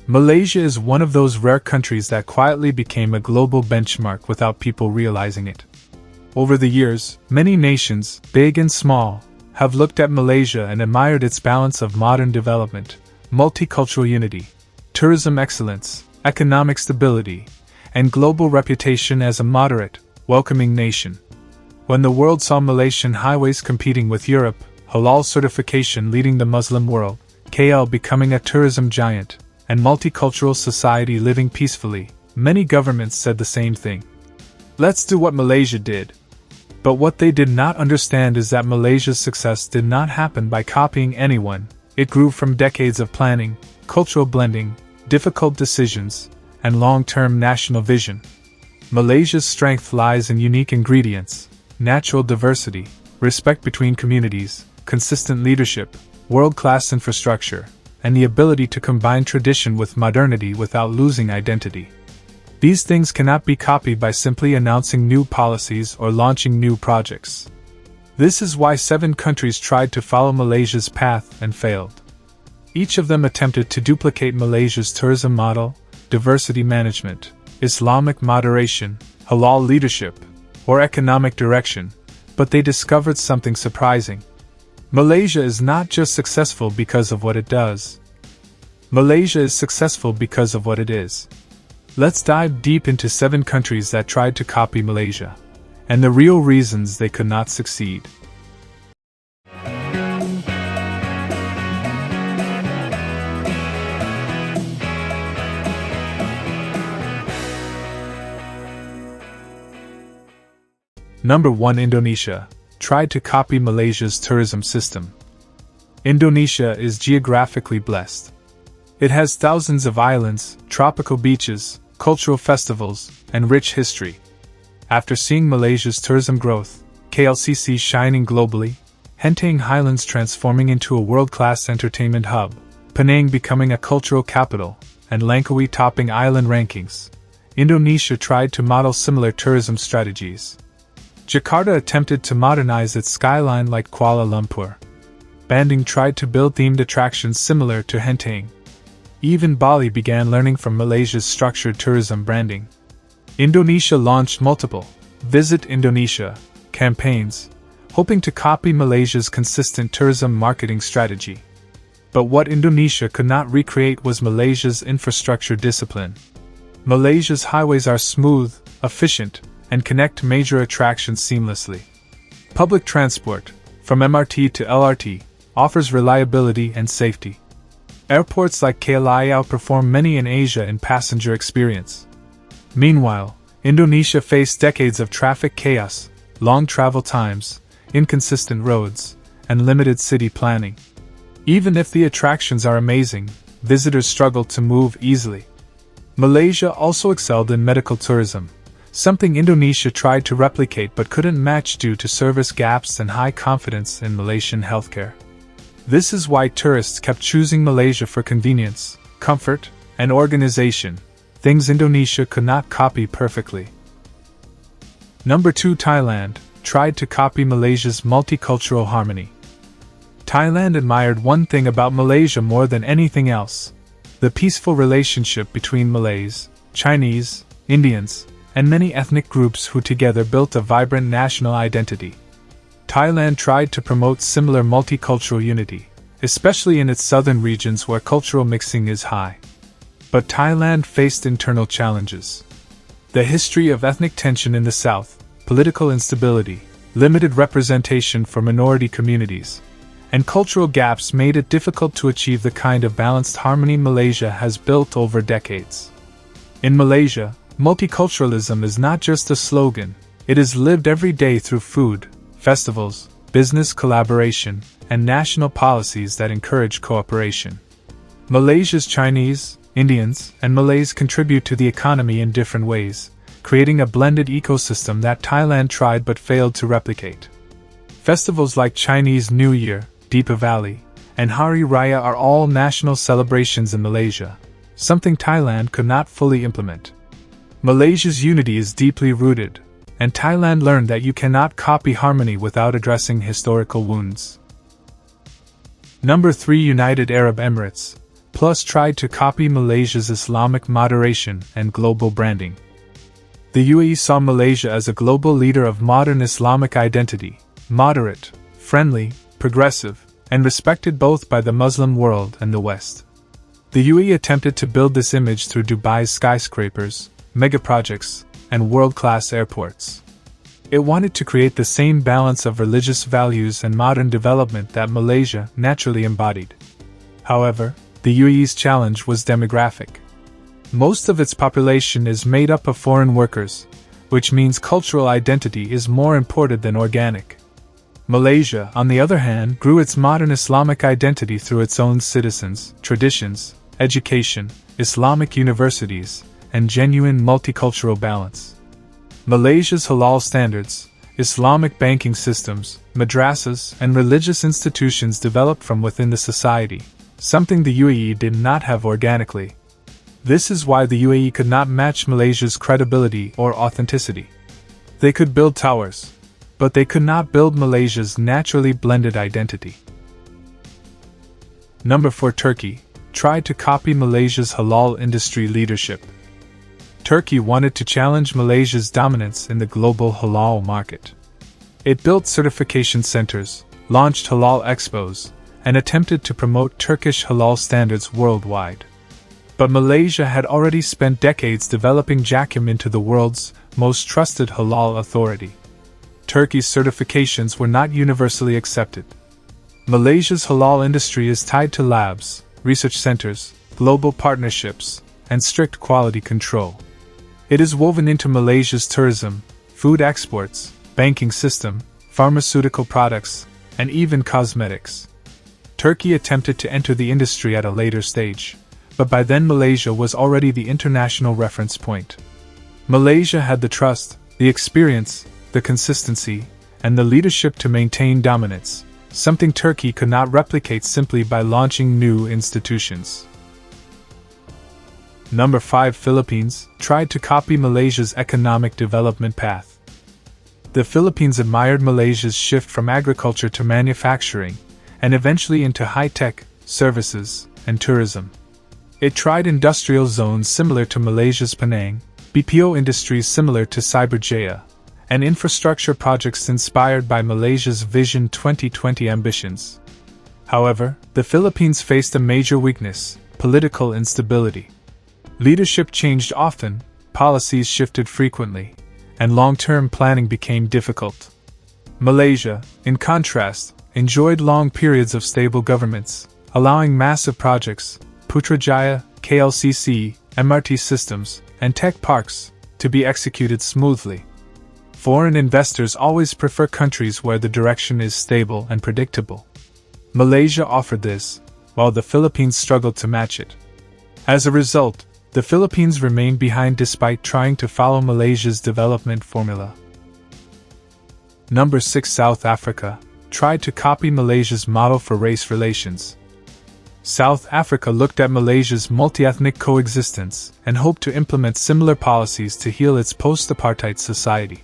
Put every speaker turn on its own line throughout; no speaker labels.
Malaysia is one of those rare countries that quietly became a global benchmark without people realizing it. Over the years, many nations, big and small, have looked at Malaysia and admired its balance of modern development, multicultural unity, tourism excellence, economic stability, and global reputation as a moderate, welcoming nation. When the world saw Malaysian highways competing with Europe, halal certification leading the Muslim world, KL becoming a tourism giant, and multicultural society living peacefully, many governments said the same thing. Let's do what Malaysia did. But what they did not understand is that Malaysia's success did not happen by copying anyone. It grew from decades of planning, cultural blending, difficult decisions, and long-term national vision. Malaysia's strength lies in unique ingredients, natural diversity, respect between communities, consistent leadership, world-class infrastructure, and the ability to combine tradition with modernity without losing identity. These things cannot be copied by simply announcing new policies or launching new projects. This is why 7 countries tried to follow Malaysia's path and failed. Each of them attempted to duplicate Malaysia's tourism model, diversity management, Islamic moderation, halal leadership, or economic direction, but they discovered something surprising. Malaysia is not just successful because of what it does. Malaysia is successful because of what it is. Let's dive deep into 7 countries that tried to copy Malaysia, and the real reasons they could not succeed. Number 1. Indonesia tried to copy Malaysia's tourism system. Indonesia is geographically blessed. It has thousands of islands, tropical beaches, cultural festivals, and rich history. After seeing Malaysia's tourism growth, KLCC shining globally, Henteng Highlands transforming into a world-class entertainment hub, Penang becoming a cultural capital, and Langkawi topping island rankings, Indonesia tried to model similar tourism strategies. Jakarta attempted to modernize its skyline like Kuala Lumpur. Bandung tried to build themed attractions similar to Henteng. Even Bali began learning from Malaysia's structured tourism branding. Indonesia launched multiple Visit Indonesia campaigns, hoping to copy Malaysia's consistent tourism marketing strategy. But what Indonesia could not recreate was Malaysia's infrastructure discipline. Malaysia's highways are smooth, efficient, and connect major attractions seamlessly. Public transport, from MRT to LRT, offers reliability and safety. Airports like KLIA outperform many in Asia in passenger experience. Meanwhile, Indonesia faced decades of traffic chaos, long travel times, inconsistent roads, and limited city planning. Even if the attractions are amazing, visitors struggle to move easily. Malaysia also excelled in medical tourism, something Indonesia tried to replicate but couldn't match due to service gaps and high confidence in Malaysian healthcare. This is why tourists kept choosing Malaysia for convenience, comfort, and organization, things Indonesia could not copy perfectly. Number 2. Thailand tried to copy Malaysia's multicultural harmony. Thailand admired one thing about Malaysia more than anything else: the peaceful relationship between Malays, Chinese, Indians, and many ethnic groups who together built a vibrant national identity. Thailand tried to promote similar multicultural unity, especially in its southern regions where cultural mixing is high. But Thailand faced internal challenges. The history of ethnic tension in the south, political instability, limited representation for minority communities, and cultural gaps made it difficult to achieve the kind of balanced harmony Malaysia has built over decades. In Malaysia, multiculturalism is not just a slogan, it is lived every day through food, festivals, business collaboration, and national policies that encourage cooperation. Malaysia's Chinese, Indians, and Malays contribute to the economy in different ways, creating a blended ecosystem that Thailand tried but failed to replicate. Festivals like Chinese New Year, Deepavali, and Hari Raya are all national celebrations in Malaysia, something Thailand could not fully implement. Malaysia's unity is deeply rooted, and Thailand learned that you cannot copy harmony without addressing historical wounds. Number 3. United Arab Emirates plus tried to copy Malaysia's Islamic moderation and global branding. The UAE saw Malaysia as a global leader of modern Islamic identity, moderate, friendly, progressive, and respected both by the Muslim world and the West. The UAE attempted to build this image through Dubai's skyscrapers, megaprojects, and world-class airports. It wanted to create the same balance of religious values and modern development that Malaysia naturally embodied. However, the UAE's challenge was demographic. Most of its population is made up of foreign workers, which means cultural identity is more important than organic. Malaysia, on the other hand, grew its modern Islamic identity through its own citizens, traditions, education, Islamic universities, and genuine multicultural balance. Malaysia's halal standards, Islamic banking systems, madrasas, and religious institutions developed from within the society, something the UAE did not have organically. This is why the UAE could not match Malaysia's credibility or authenticity. They could build towers, but they could not build Malaysia's naturally blended identity. Number 4. Turkey tried to copy Malaysia's halal industry leadership. Turkey wanted to challenge Malaysia's dominance in the global halal market. It built certification centers, launched halal expos, and attempted to promote Turkish halal standards worldwide. But Malaysia had already spent decades developing Jakim into the world's most trusted halal authority. Turkey's certifications were not universally accepted. Malaysia's halal industry is tied to labs, research centers, global partnerships, and strict quality control. It is woven into Malaysia's tourism, food exports, banking system, pharmaceutical products, and even cosmetics. Turkey attempted to enter the industry at a later stage, but by then Malaysia was already the international reference point. Malaysia had the trust, the experience, the consistency, and the leadership to maintain dominance, something Turkey could not replicate simply by launching new institutions. Number 5. Philippines tried to copy Malaysia's economic development path. The Philippines admired Malaysia's shift from agriculture to manufacturing, and eventually into high-tech, services, and tourism. It tried industrial zones similar to Malaysia's Penang, BPO industries similar to Cyberjaya, and infrastructure projects inspired by Malaysia's Vision 2020 ambitions. However, the Philippines faced a major weakness: political instability. Leadership changed often, policies shifted frequently, and long-term planning became difficult. Malaysia, in contrast, enjoyed long periods of stable governments, allowing massive projects, Putrajaya, KLCC, MRT systems, and tech parks, to be executed smoothly. Foreign investors always prefer countries where the direction is stable and predictable. Malaysia offered this, while the Philippines struggled to match it. As a result, the Philippines remained behind despite trying to follow Malaysia's development formula. Number 6. South Africa tried to copy Malaysia's model for race relations. South Africa looked at Malaysia's multi-ethnic coexistence and hoped to implement similar policies to heal its post-apartheid society.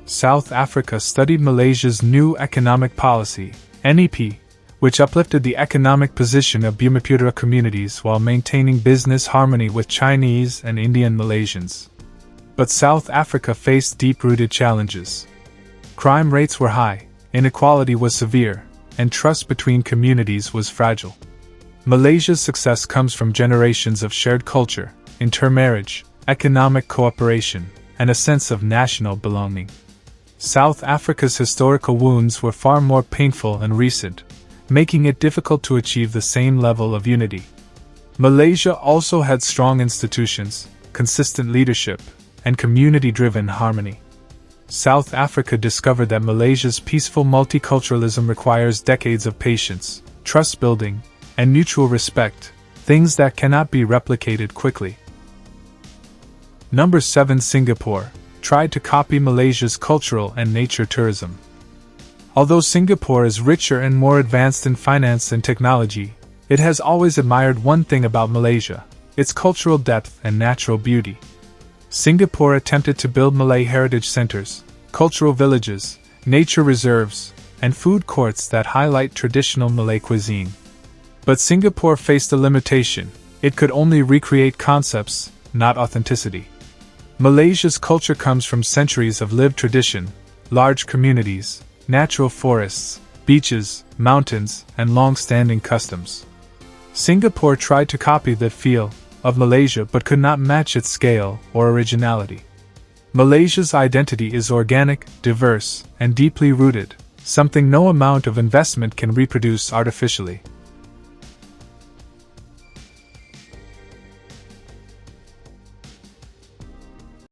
South Africa studied Malaysia's new economic policy, NEP, which uplifted the economic position of Bumiputera communities while maintaining business harmony with Chinese and Indian Malaysians. But South Africa faced deep-rooted challenges. Crime rates were high, inequality was severe, and trust between communities was fragile. Malaysia's success comes from generations of shared culture, intermarriage, economic cooperation, and a sense of national belonging. South Africa's historical wounds were far more painful and recent, making it difficult to achieve the same level of unity. Malaysia also had strong institutions, consistent leadership, and community-driven harmony. South Africa discovered that Malaysia's peaceful multiculturalism requires decades of patience, trust building, and mutual respect, things that cannot be replicated quickly. Number 7. Singapore tried to copy Malaysia's cultural and nature tourism. Although Singapore is richer and more advanced in finance and technology, it has always admired one thing about Malaysia: its cultural depth and natural beauty. Singapore attempted to build Malay heritage centers, cultural villages, nature reserves, and food courts that highlight traditional Malay cuisine. But Singapore faced a limitation: it could only recreate concepts, not authenticity. Malaysia's culture comes from centuries of lived tradition, large communities, natural forests, beaches, mountains, and long-standing customs. Singapore tried to copy the feel of Malaysia but could not match its scale or originality. Malaysia's identity is organic, diverse, and deeply rooted, something no amount of investment can reproduce artificially.